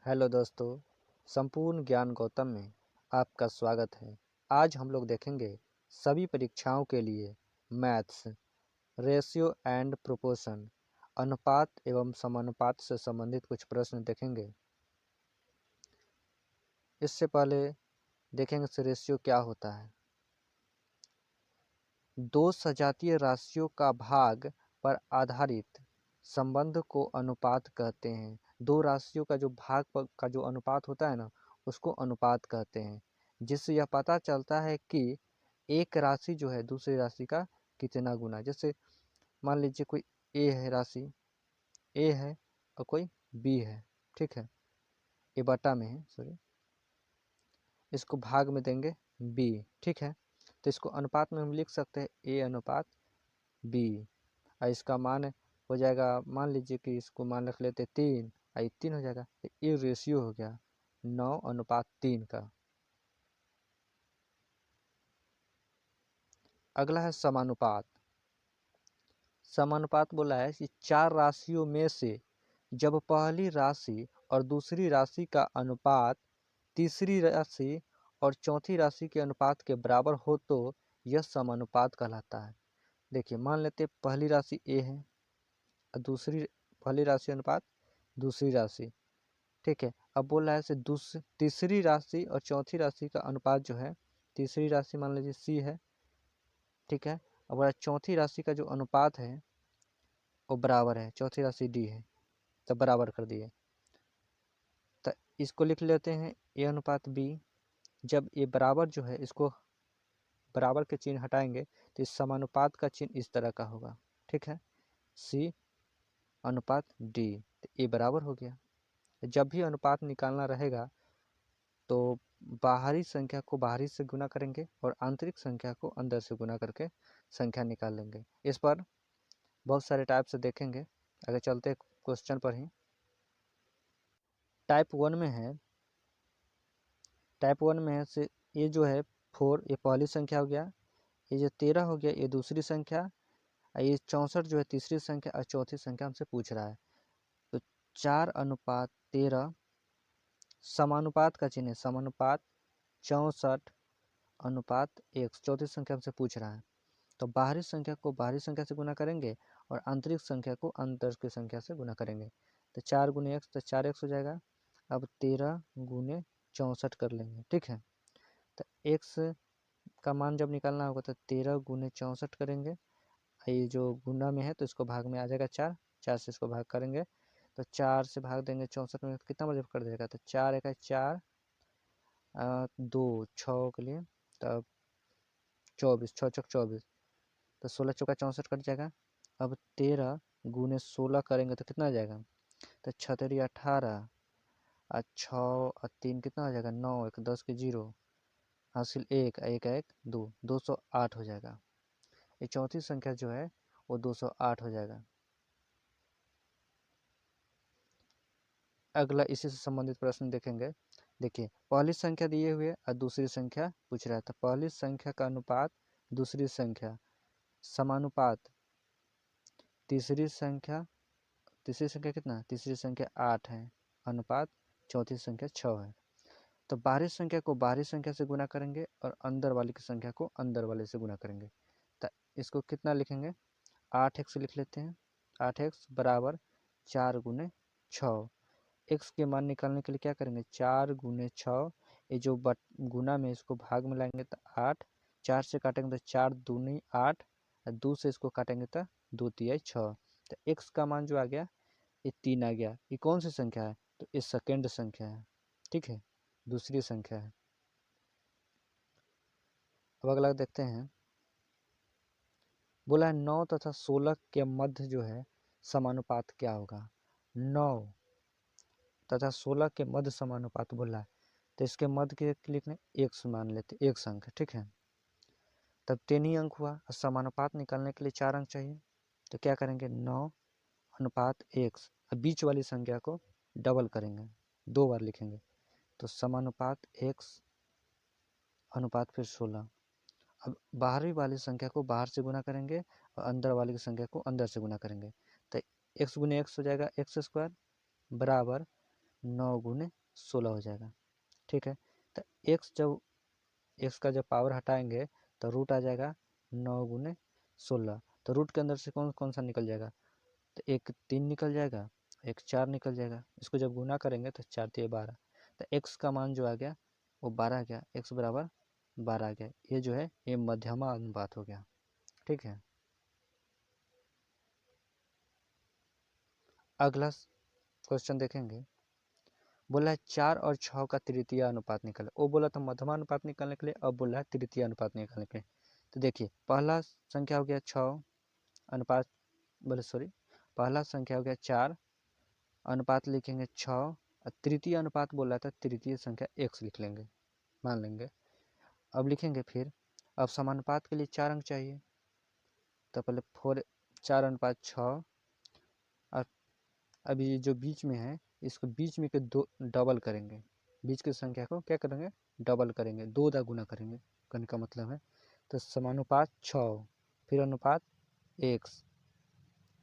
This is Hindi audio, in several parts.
हेलो दोस्तों, संपूर्ण ज्ञान गौतम में आपका स्वागत है। आज हम लोग देखेंगे सभी परीक्षाओं के लिए मैथ्स, रेशियो एंड प्रोपोर्शन, अनुपात एवं समानुपात से संबंधित कुछ प्रश्न देखेंगे। इससे पहले देखेंगे रेशियो क्या होता है। दो सजातीय राशियों का भाग पर आधारित संबंध को अनुपात कहते हैं। दो राशियों का जो भाग का जो अनुपात होता है ना, उसको अनुपात कहते हैं, जिससे यह पता चलता है कि एक राशि जो है दूसरी राशि का कितना गुना। जैसे मान लीजिए कोई ए है, राशि ए है और कोई बी है, ठीक है, ए बटा में है, सॉरी, इसको भाग में देंगे बी, ठीक है, तो इसको अनुपात में हम लिख सकते हैं ए अनुपात बी। और इसका मान हो जाएगा, मान लीजिए कि इसको मान रख लेते 3, और 3 हो जाएगा, तो ये रेशियो हो गया 9:3 का। अगला है समानुपात। समानुपात बोला है कि चार राशियों में से जब पहली राशि और दूसरी राशि का अनुपात तीसरी राशि और चौथी राशि के अनुपात के बराबर हो तो यह समानुपात कहलाता है। देखिए, मान लेते पहली राशि ए है और दूसरी, पहली राशि अनुपात दूसरी राशि, ठीक है। अब बोल रहा है तीसरी राशि और चौथी राशि का अनुपात जो है, तीसरी राशि मान लीजिए सी है, ठीक है, अब बोला चौथी राशि का जो अनुपात है वो बराबर है, चौथी राशि डी है, तब बराबर कर दिए। तो इसको लिख लेते हैं ए अनुपात बी। जब ये बराबर जो है, इसको बराबर के चिन्ह हटाएंगे तो इस समानुपात का चिन्ह इस तरह का होगा, ठीक है, सी अनुपात डी, तो ए बराबर हो गया। जब भी अनुपात निकालना रहेगा तो बाहरी संख्या को बाहरी से गुना करेंगे और आंतरिक संख्या को अंदर से गुना करके संख्या निकाल लेंगे। इस पर बहुत सारे टाइप से देखेंगे। अगर चलते क्वेश्चन पर ही, टाइप 1 में है, टाइप 1 में है से ये जो है 4, ये पहली संख्या हो गया, ये जो 13 हो गया ये दूसरी संख्या, और ये 64 जो है तीसरी संख्या, और चौथी संख्या हमसे पूछ रहा है। तो 4:13 समानुपात का चिन्ह है, समानुपात 64:1, चौथी संख्या हमसे पूछ रहा है। तो बाहरी संख्या को बाहरी संख्या से गुना करेंगे और आंतरिक संख्या को अंतर की संख्या से गुना करेंगे। तो 4 गुने x, तो 4x हो जाएगा। अब 13 गुने 64 कर लेंगे, ठीक है। तो x का मान जब निकालना होगा तो 13 गुने 64 करेंगे, ये जो गुना में है तो इसको भाग में आ जाएगा 4, 4 से इसको भाग करेंगे तो 4 से भाग देंगे 64 में, कितना बजे कर देगा, तो 4 1 4 2 6 के लिए, तब 24, 6 6 24, तो 16 चौका 64 कट जाएगा। अब 13 गुने 16 करेंगे तो कितना आ जाएगा, तो 6 18, और 6 और 3 कितना हो जाएगा, 9, 1 10 के 0, हासिल 1 1 1 2, 208 हो जाएगा। ये चौथी संख्या जो है वो 208 हो जाएगा। अगला इसी से संबंधित प्रश्न देखेंगे। देखिए, पहली संख्या दिए हुए और दूसरी संख्या पूछ रहा था। पहली संख्या का अनुपात दूसरी संख्या, समानुपात तीसरी संख्या कितना, तीसरी संख्या 8 है, अनुपात चौथी संख्या 6 है। तो बाहरी संख्या को बाहरी संख्या से गुना करेंगे और अंदर वाली की संख्या को अंदर वाले से गुना करेंगे। तो इसको कितना लिखेंगे, 8x लिख लेते हैं। 8x बराबर 4 गुने 6। x के मान निकालने के लिए क्या करेंगे, 4 गुने 6, ये जो गुना में इसको भाग में लाएंगे तो 8, 4 से काटेंगे तो 4 दूनी 8, 2 से इसको काटेंगे तो 2 तिया 6। तो x का मान जो आ गया ये 3 आ गया। ये कौन सी संख्या है, तो ये सेकेंड संख्या है, ठीक है, दूसरी संख्या है। अब अगला देखते हैं। बोला है 9 तथा 16 के मध्य जो है समानुपात क्या होगा। 9 तथा 16 के मध्य समानुपात बोला है, तो इसके मध्य के लिखने एक मान लेते, एक अंक, ठीक है, तब 3 ही अंक हुआ। और समानुपात निकालने के लिए 4 अंक चाहिए, तो क्या करेंगे, 9:1, बीच वाली संख्या को डबल करेंगे, 2 बार लिखेंगे, तो समानुपात x अनुपात फिर 16। अब बाहरी वाली संख्या को बाहर से गुना करेंगे और अंदर वाली की संख्या को अंदर से गुना करेंगे, तो x गुने x हो जाएगा x² बराबर 9 गुने 16 हो जाएगा। ठीक है, तो एक्स का जब पावर हटाएंगे तो रूट आ जाएगा 9 गुने 16। तो रूट के अंदर से कौन कौन सा निकल जाएगा, तो एक 3 निकल जाएगा, एक 4 निकल जाएगा। इसको जब गुना करेंगे तो 4 3 12, तो एक्स का मान जो आ गया वो 12 आ गया, एक्स बराबर 12 आ गया। ये जो है ये मध्यमा अनुपात हो गया। ठीक है, अगला क्वेश्चन देखेंगे। बोला है 4 और 6 का तृतीय अनुपात निकले। वो बोला था मध्यमा अनुपात निकालने के लिए, अब बोला है तृतीय अनुपात निकालने के लिए। तो देखिए पहला संख्या हो गया 6 अनुपात, बोले सॉरी, पहला संख्या हो गया 4, अनुपात लिखेंगे 6, और तृतीय अनुपात बोला था तृतीय संख्या x लिख लेंगे, मान लेंगे। अब लिखेंगे फिर, अब समानुपात के लिए 4 अंक चाहिए, तो पहले 4 अनुपात 6, और अभी जो बीच में है इसको बीच में के दो डबल करेंगे, बीच की संख्या को क्या करेंगे, डबल करेंगे, 2 दा गुना करेंगे, कहने का मतलब है। तो समानुपात 6, फिर अनुपात x,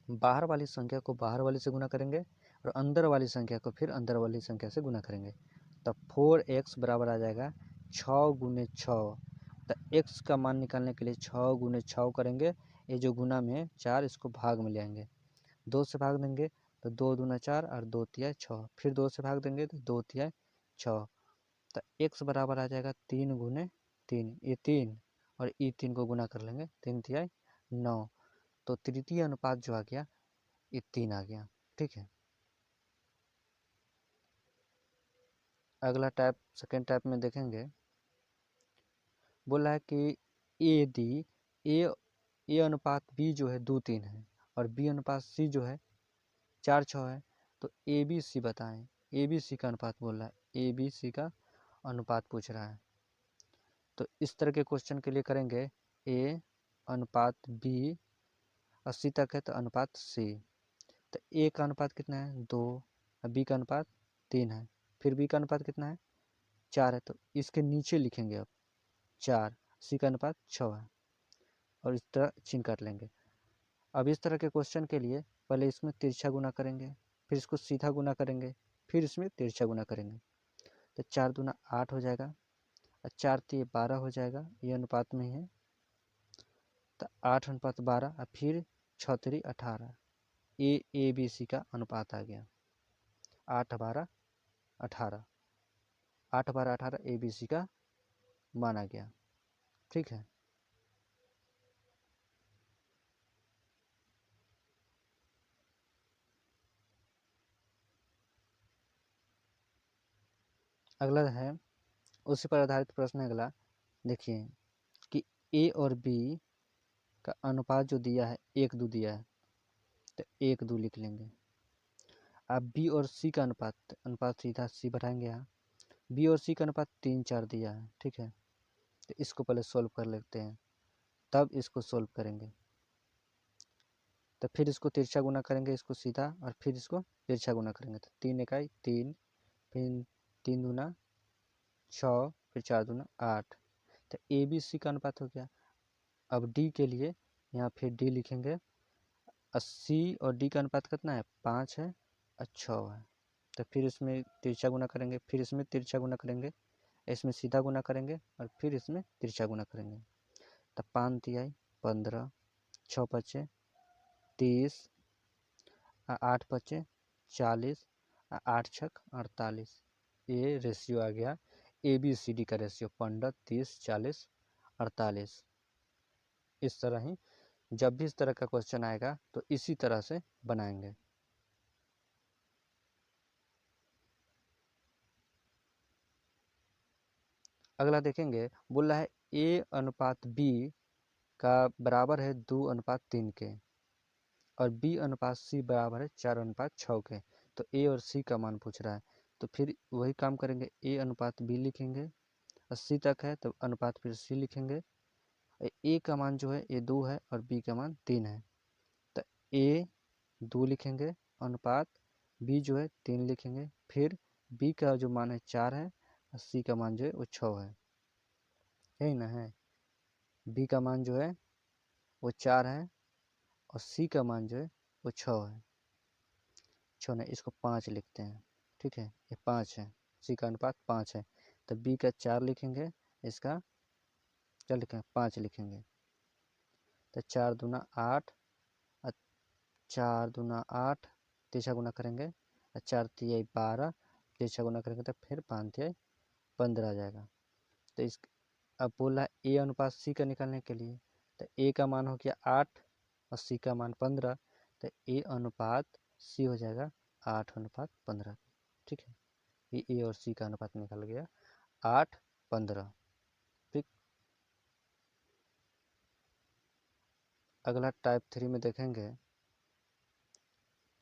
बाहर वाली संख्या को बाहर वाली से गुना करेंगे और अंदर वाली संख्या को फिर अंदर वाली संख्या से गुना करेंगे। तब 4x बराबर आ जाएगा 6 गुने 6। तो x का मान निकालने के लिए 6 गुने 6 करेंगे, ये जो गुना में 4 इसको भाग में ले आएंगे, 2 से भाग देंगे तो 2 दूना 4 और 2 तिया 6, फिर 2 से भाग देंगे तो 2 तिया 6। तो x बराबर आ जाएगा 3 गुने 3, ये 3 और ये 3 को गुना कर लेंगे, 3 तिया 9। तो तृतीय अनुपात जो आ गया ये 3 आ गया। ठीक है, अगला टाइप सेकेंड टाइप में देखेंगे। बोला है कि यदि ए अनुपात बी जो है 2 3 है और बी अनुपात सी जो है 4 6 है, तो ए बी सी बताएं। ए बी सी का अनुपात बोल रहा है, ए बी सी का अनुपात पूछ रहा है। तो इस तरह के क्वेश्चन के लिए करेंगे ए अनुपात बी, 80 तक है तो अनुपात सी। तो ए का अनुपात कितना है 2, बी का अनुपात 3 है, फिर बी का अनुपात कितना है 4 है, तो इसके नीचे लिखेंगे अब 4, सी का अनुपात 6 है, और इस तरह चिन्ह काट लेंगे। अब इस तरह के क्वेश्चन के लिए पहले इसमें तिरछा गुना करेंगे, फिर इसको सीधा गुना करेंगे, फिर इसमें तिरछा गुना करेंगे। तो 4 दूना 8 हो जाएगा और 4 3 12 हो जाएगा, ये अनुपात में ही है। तो 8 अनुपात 12 और फिर 6 3 18, ए बी सी का अनुपात आ गया 8 12 18, 8 12 18 ए बी सी का माना गया। ठीक है, अगला है उसी पर आधारित प्रश्न है अगला। देखिए कि ए और बी का अनुपात जो दिया है 1 2 दिया है, तो 1 2 लिख लेंगे। अब बी और सी का अनुपात, अनुपात सीधा सी बढ़ाएंगे यहाँ, बी और सी का अनुपात 3 4 दिया है। ठीक है, तो इसको पहले सोल्व कर लेते हैं, तब इसको सोल्व करेंगे। तो फिर इसको तिरछा गुना करेंगे, इसको सीधा, और फिर इसको तिरछा गुना करेंगे, तो 3 इकाई 3, फिर 3 दूना 6, फिर 4 दूना 8। तो ए बी सी का अनुपात हो गया। अब डी के लिए यहाँ फिर डी लिखेंगे, 80 और डी का अनुपात कितना है 5 है और 6 है। तो फिर इसमें तिरछा गुना करेंगे, फिर इसमें तिरछा गुना करेंगे, इसमें सीधा गुना करेंगे और फिर इसमें तिरछा गुना करेंगे। तो 5 तिहाई 15, 6 पचे 30, 8 पचे 40, 8 छक 48। ये रेशियो आ गया ए बी सी डी का रेशियो 15 30 40 48। इस तरह ही जब भी इस तरह का क्वेश्चन आएगा तो इसी तरह से बनाएंगे। अगला देखेंगे, बोल रहा है ए अनुपात बी का बराबर है 2 अनुपात 3 के और बी अनुपात सी बराबर है 4 अनुपात 6 के। तो ए और सी का मान पूछ रहा है, तो फिर वही काम करेंगे, ए अनुपात बी लिखेंगे, 80 तक है तो अनुपात फिर सी लिखेंगे। ए का मान जो है ये 2 है और बी का मान 3 है, तो ए 2 लिखेंगे, अनुपात बी जो है 3 लिखेंगे, फिर बी का जो मान है 4 है और सी का मान जो है वो 6 है, यही ना है। बी का मान जो है वो 4 है और सी का मान जो है वो 6 है, 6 नहीं, इसको 5 लिखते हैं। ठीक है, ये 5 है, सी का अनुपात 5 है, तो बी का 4 लिखेंगे, इसका क्या लिखेंगे 5 लिखेंगे, तो 4 दूना 8, 4 दूना 8, तीसरा गुना करेंगे, 4 तिहाई 12, तीसरा गुना करेंगे तो फिर 5 तिहाई 15 आ जाएगा। तो इस अब बोला ए अनुपात सी का निकालने के लिए, तो ए का मान हो गया 8 और सी का मान 15, तो ए अनुपात सी हो जाएगा 8:15। ठीक है, ये ए और सी का अनुपात निकल गया 8:15। ठीक, अगला टाइप 3 में देखेंगे।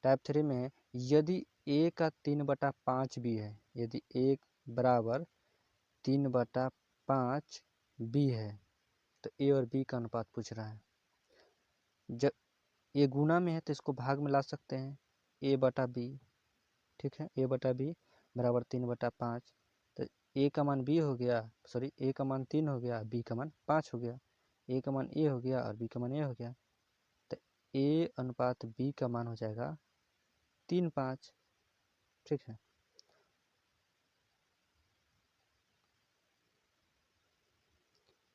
टाइप 3 में यदि ए का 3/5 भी है, यदि ए बराबर 3/5 बी है, तो ए और बी का अनुपात पूछ रहा है। जब ये गुना में है तो इसको भाग में ला सकते हैं, ए बटा बी। ठीक है, ए बटा बी बराबर 3/5, तो ए का मान बी हो गया, सॉरी ए का मान 3 हो गया, बी का मान 5 हो गया, ए का मान ए हो गया और बी का मान ए हो गया, तो ए अनुपात बी का मान हो जाएगा 3:5। ठीक है,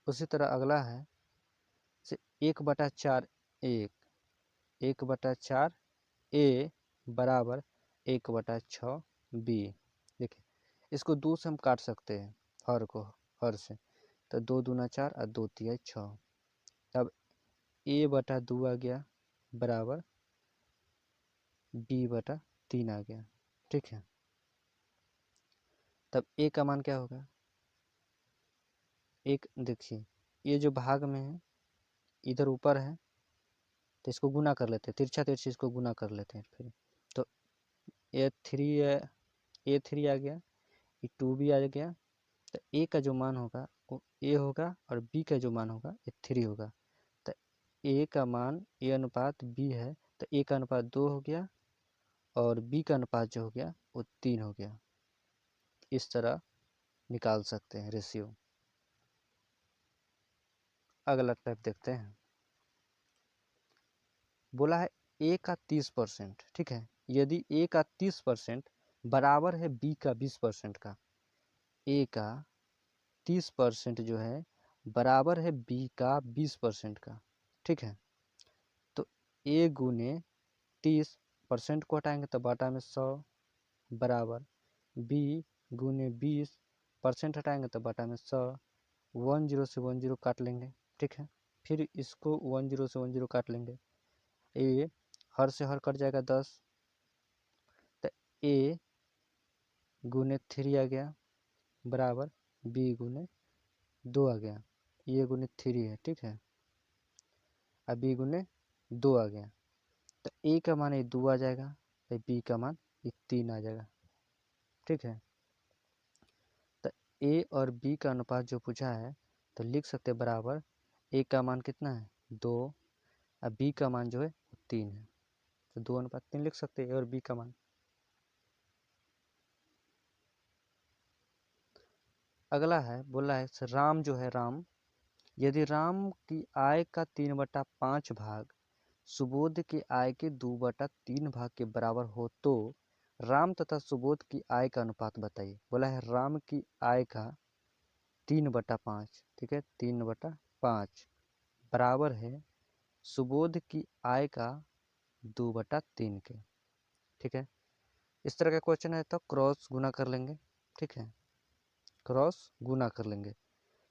उसी तरह अगला है 1/4 1/4 ए बराबर 1/6 बी। देखिए, इसको 2 से हम काट सकते हैं, हर से, तो 2 दूना 4 और 2 तिहाई 6। तब ए बटा 2 आ गया बराबर b/3 आ गया। ठीक है, तब ए का मान क्या होगा, एक देखिए ये जो भाग में है इधर ऊपर है, तो इसको गुना कर लेते हैं, तिरछा तिरछी इसको गुना कर लेते हैं फिर, तो ए3 आ गया, ये 2 भी आ गया, तो ए का जो मान होगा वो ए होगा और बी का जो मान होगा ये 3 होगा। तो ए का मान ए अनुपात बी है, तो ए का अनुपात 2 हो गया और बी का अनुपात जो हो गया वो 3 हो गया। इस तरह निकाल सकते हैं रेशियो। अगला टाइप देखते हैं। बोला है ए का 30%। ठीक है, यदि ए का 30% बराबर है बी का 20% का, ए का 30% जो है बराबर है बी का 20% का। ठीक है, तो ए गुने 30% को हटाएंगे तो बाटा में 100 बराबर बी गुने 20% हटाएंगे तो बाटा में 100, 10 से 10 काट लेंगे। ठीक है, फिर इसको 10 से 10 काट लेंगे, ए हर से हर कट जाएगा 10, तो ए गुने 3 आ गया बराबर बी गुने 2 आ गया, ए गुने 3 है। ठीक है, अब बी गुने 2 आ गया, तो ए का मान ये 2 आ जाएगा, तो बी का मान ये 3 आ जाएगा। ठीक है, तो ए और बी का अनुपात जो पूछा है तो लिख सकते हैं बराबर ए का मान कितना है 2 और बी का मान जो है 3 है, तो 2:3 लिख सकते हैं ए और बी का मान। अगला है, बोला है राम जो है राम, यदि राम की आय का 3/5 भाग सुबोध की आय के 2/3 भाग के बराबर हो तो राम तथा सुबोध की आय का अनुपात बताइए। बोला है राम की आय का 3/5, ठीक है, 3/5 बराबर है सुबोध की आय का 2/3 के। ठीक है, इस तरह का क्वेश्चन है तो क्रॉस गुना कर लेंगे। ठीक है, क्रॉस गुना कर लेंगे,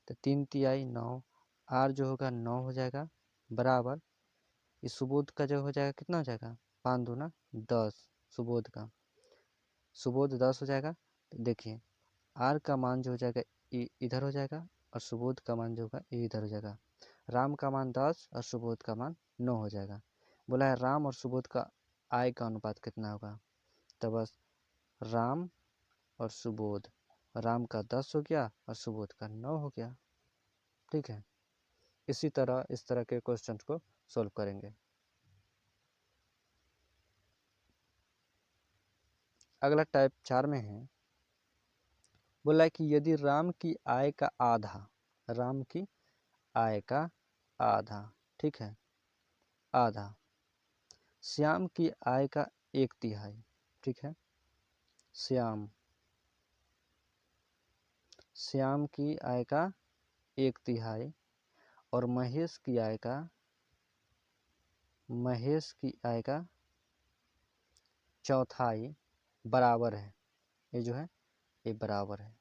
तो 3 तिहाई 9, आर जो होगा 9 हो जाएगा बराबर इस सुबोध का जो हो जाएगा कितना हो जाएगा 5 दूना 10, सुबोध 10 हो जाएगा। तो देखिए आर का मान जो हो जाएगा इधर हो जाएगा और सुबोध का मान जो होगा ये इधर हो जाएगा। राम का मान 10 और सुबोध का मान 9 हो जाएगा। बोला है राम और सुबोध का आय का अनुपात कितना होगा, तो बस राम और सुबोध, राम का 10 हो गया और सुबोध का 9 हो गया। ठीक है, इसी तरह इस तरह के क्वेश्चन को सॉल्व करेंगे। अगला टाइप 4 में है, बोला है कि यदि राम की आय का आधा, राम की आय का आधा, ठीक है, आधा श्याम की आय का 1/3, ठीक है, श्याम, श्याम की आय का 1/3 और महेश की आय का 1/4 बराबर है। ये जो है ये बराबर है,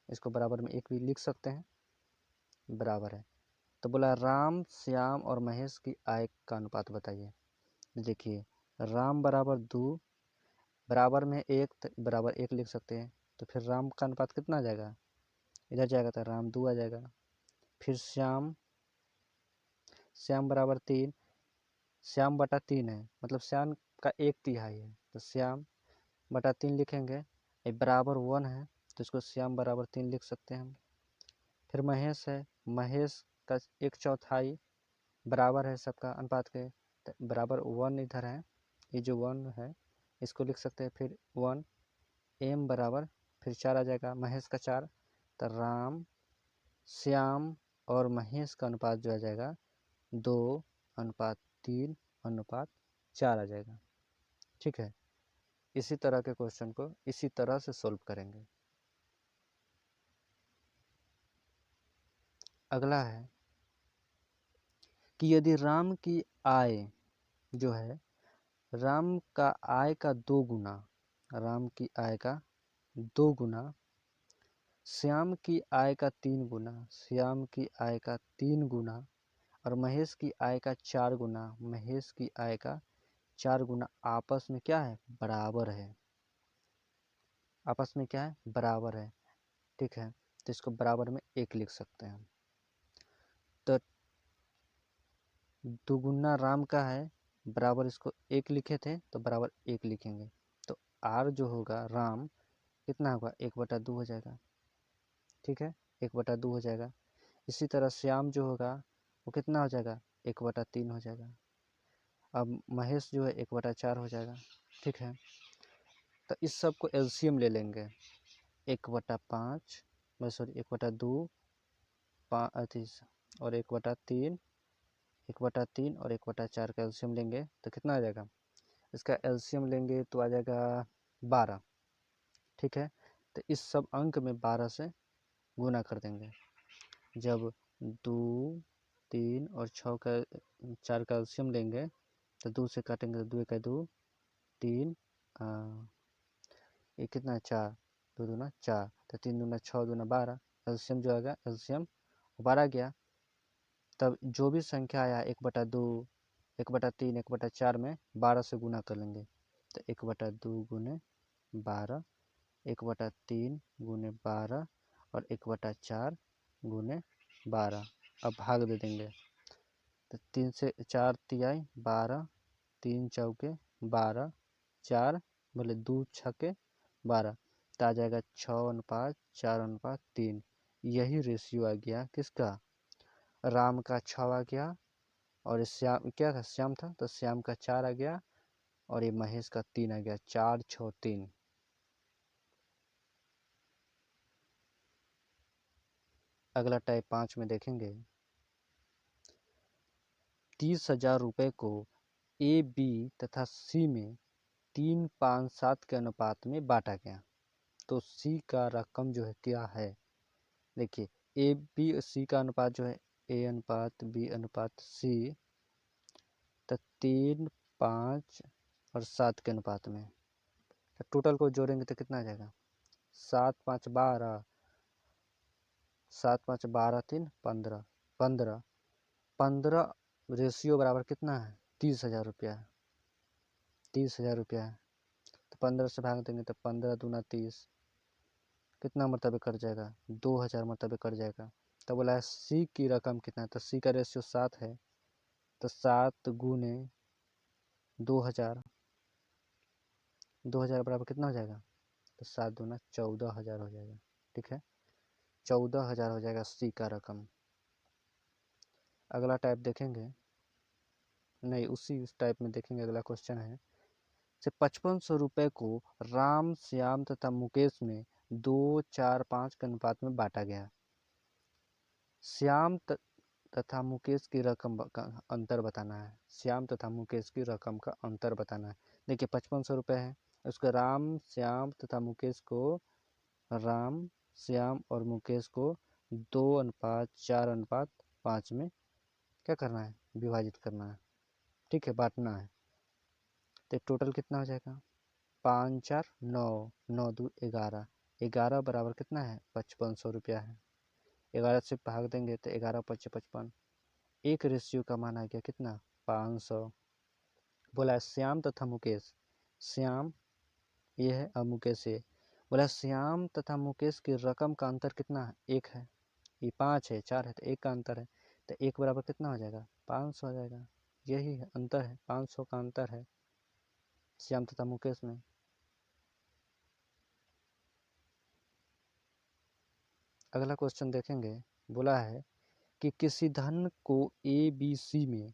इसको बराबर में एक भी लिख सकते हैं, बराबर है। तो बोला राम, श्याम और महेश की आय का अनुपात बताइए। देखिए राम बराबर 2, बराबर में 1, तो बराबर 1 लिख सकते हैं। तो फिर राम का अनुपात कितना आ जाएगा, इधर जाएगा तो राम 2 आ जाएगा। फिर श्याम, श्याम बराबर 3, श्याम बटा 3 है, मतलब श्याम का 1/3 है, तो श्याम बटा 3 लिखेंगे। ये बराबर 1 है, तो इसको श्याम बराबर 3 लिख सकते हैं हम। फिर महेश है, महेश का 1/4 बराबर है सबका अनुपात के, तो बराबर 1 इधर है, ये जो 1 है इसको लिख सकते हैं। फिर 1 m बराबर फिर 4 आ जाएगा, महेश का 4, तो राम, श्याम और महेश का अनुपात जो आ जाएगा 2:3:4 आ जाएगा। ठीक है, इसी तरह के क्वेश्चन को इसी तरह से सॉल्व करेंगे। अगला है कि यदि राम की आय जो है, राम का आय का 2 गुना, राम की आय का 2 गुना, श्याम की आय का 3 गुना, श्याम की आय का 3 गुना और महेश की आय का 4 गुना, महेश की आय का 4 गुना आपस में क्या है, बराबर है। आपस में क्या है, बराबर है। ठीक है, तो इसको बराबर में 1 लिख सकते हैं। तो 2 गुना राम का है, बराबर इसको 1 लिखे थे तो बराबर 1 लिखेंगे। तो r जो होगा राम कितना होगा, 1/2 हो जाएगा। ठीक है, 1/2 हो जाएगा। इसी तरह श्याम जो होगा वो कितना हो जाएगा, 1/3 हो जाएगा। अब महेश जो है 1/4 हो जाएगा। ठीक है, तो इस सब को एलसीएम ले लेंगे, 1/5 सॉरी 1/2 और 1/3, 1/3 और 1/4 का एलसीएम लेंगे तो कितना आ जाएगा, इसका एलसीएम लेंगे तो आ जाएगा 12। ठीक है, तो इस सब अंक में 12 से गुना कर देंगे। जब 2, 3 और 4 का एलसीएम लेंगे तो 2 से काटेंगे तो 2 का 2, 3 ये कितना है 4, 2 दूना 4, तो 3 दूना 6 दूना 12, एलसीएम जो आएगा एलसीएम 12 गया। तब जो भी संख्या आया 1/2, 1/3, 1/4 में 12 से गुना कर लेंगे। तो 1/2 गुने 12, 1/3 गुने 12 और 1/4 गुने 12। अब भाग दे देंगे, तो 3 से 4 तिहाई 12, 3 चौके 12, 4 बोले 2 छके 12, तो आ जाएगा 6:4:3। यही रेशियो आ गया किसका, राम का 6 आ गया और श्याम क्या था, श्याम था तो श्याम का 4 आ गया और ये महेश का 3 आ गया, 4, 6, 3। अगला टाइप 5 में देखेंगे, 30,000 रुपये को ए, बी तथा सी में 3, 5, 7 के अनुपात में बांटा गया, तो सी का रकम जो है क्या है। देखिए ए बी और सी का अनुपात जो है ए अनुपात बी अनुपात सी, तो 3, 5 और 7 के अनुपात में, तो टोटल को जोड़ेंगे तो कितना आ जाएगा, 7, 5, 12, 7, 5, 12, 3, 15, 15, 15 रेशियो बराबर कितना है, 30,000 रुपया है, 30,000 रुपया है। तो 15 से भाग देंगे तो 15 दूना 30, कितना मरतबे कट जाएगा, 2,000 मरतबे कट जाएगा। तो बोला है सी की रकम कितना है, तो सी का रेशियो 7 है, तो 7 गुने 2,000, 2,000 बराबर कितना हो जाएगा, तो 7 दूना 14,000 हो जाएगा। ठीक है, 14,000 हो जाएगा सी का रकम। अगला टाइप देखेंगे, नहीं उसी टाइप में देखेंगे, अगला क्वेश्चन है से 5500 रुपये को राम, श्याम तथा मुकेश में 2, 4, 5 के अनुपात में बांटा गया। श्याम तथा मुकेश की रकम का अंतर बताना है, श्याम तथा मुकेश की रकम का अंतर बताना है। देखिए 5500 रुपये है, उसको राम, श्याम तथा मुकेश को, राम, श्याम और मुकेश को 2:4:5 में क्या करना है, विभाजित करना है, ठीक है, बांटना है। तो टोटल कितना हो जाएगा, 5 4 9, 9 2 11, 11 बराबर कितना है, 5500 रुपया है। 11 से भाग देंगे तो 11 5 55, एक रेशियो का मान आ गया कितना, 500। बोला श्याम तथा मुकेश, श्याम ये है और मुकेश ये। बोला श्याम तथा मुकेश की रकम का अंतर कितना है, एक है, ये 5 है, 4 है, तो एक का अंतर है, तो एक बराबर कितना हो जाएगा, 500 हो जाएगा। यही है अंतर है, 500 का अंतर है श्याम तथा मुकेश में। अगला क्वेश्चन देखेंगे, बोला है कि किसी धन को ए बी सी में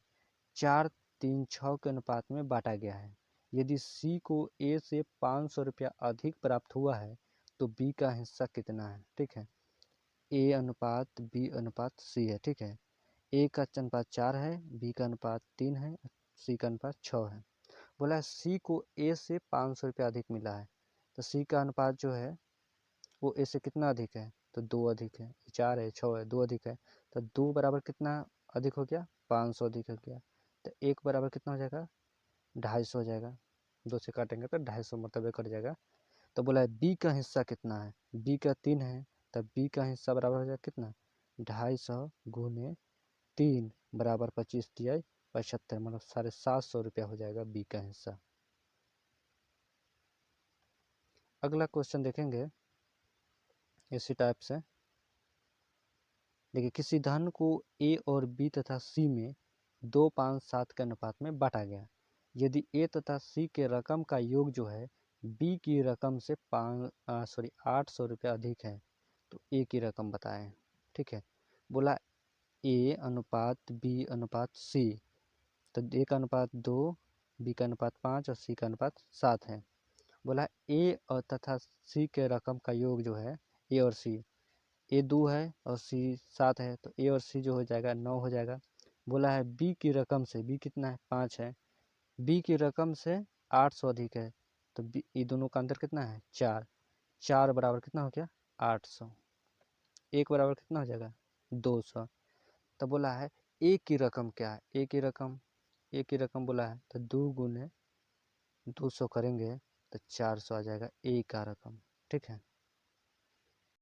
4 3 6 के अनुपात में बांटा गया है। यदि सी को ए से 500 रुपया अधिक प्राप्त हुआ है तो बी का हिस्सा कितना है, ठीक है। ए अनुपात बी अनुपात सी है, ठीक है। ए का अनुपात 4 है, बी का अनुपात 3 है, सी का अनुपात 6 है। बोला सी को ए से 500 रुपया अधिक मिला है, तो सी का अनुपात जो है वो ए से कितना अधिक है, तो 2 अधिक है, 4 है 6 है, 2 अधिक है, तो 2 बराबर कितना अधिक हो गया, 500 अधिक हो गया। तो एक बराबर कितना हो जाएगा, 250 हो जाएगा, 2 से काटेंगे तो 250 मतलब कट जाएगा। तो बोला है बी का हिस्सा कितना है, बी का 3 है, तब बी का हिस्सा बराबर हो जाएगा कितना, 250 गुने 3 बराबर 25 तिहाई 75, मतलब 750 रुपया हो जाएगा बी का हिस्सा। अगला क्वेश्चन देखेंगे इसी टाइप से। देखिए किसी धन को ए और बी तथा सी में 2 5 7 के अनुपात में बांटा गया। यदि ए तथा सी के रकम का योग जो है बी की रकम से 800 रुपया अधिक है तो ए की रकम बताएं, ठीक है। बोला ए अनुपात बी अनुपात सी, तो ए का अनुपात 2, बी का अनुपात 5 और सी का अनुपात 7 है। बोला ए और तथा सी के रकम का योग जो है ए और सी, ए 2 है और सी 7 है, तो ए और सी जो हो जाएगा 9 हो जाएगा। बोला है बी की रकम से, बी कितना है 5 है, बी की रकम से 800 अधिक है, तो बी ये दोनों का अंतर कितना है 4, 4 बराबर कितना हो गया 800, एक बराबर कितना हो जाएगा 200। तो बोला है ए की रकम क्या है, ए की रकम, ए की रकम बोला है तो 2 गुने 200 करेंगे तो 400 आ जाएगा ए का रकम, ठीक है।